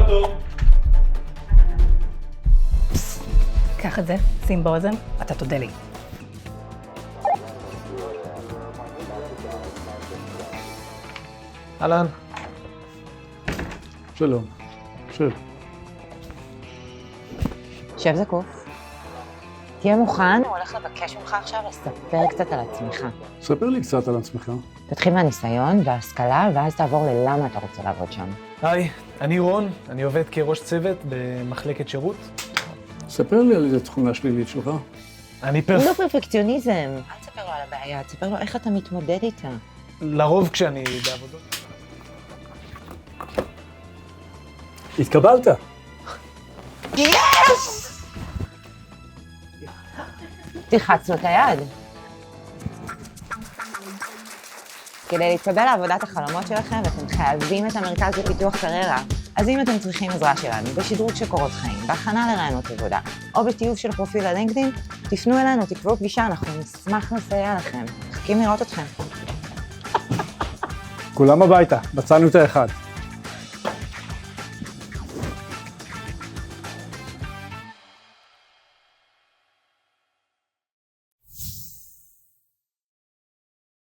בתור. קח את זה, שים באוזן, אתה תודה לי. אהלן. שלום. שב. שב זקוף. תהיה מוכן, הוא הולך לבקש ממך עכשיו לספר קצת על עצמך. ספר לי קצת על עצמך. תתחיל מהניסיון וההשכלה, ואז תעבור ללמה אתה רוצה לעבוד שם. היי, אני רון, אני עובד כראש צוות במחלקת שירות. ספר לי על איזה תכונה שלילית שלך. אני הוא לא פרפקציוניזם. אל תספר לו על הבעיה, תספר לו איך אתה מתמודד איתה. לרוב כשאני בעבודות. התקבלת. תלחץ לו את היד. כדי להתקבל לעבודת החלומות שלכם, אתם חייבים את המרכז לפיתוח קריירה. אז אם אתם צריכים עזרה שלנו בשדרוג של קורות חיים, בהכנה לרעיונות עבודה, או בטיוב של פרופיל הלינקדאין, תפנו אלינו, תקבעו פגישה, אנחנו נשמח לסייע לכם. מחכים לראות אתכם. כולם הביתה, מצאנו את האחד.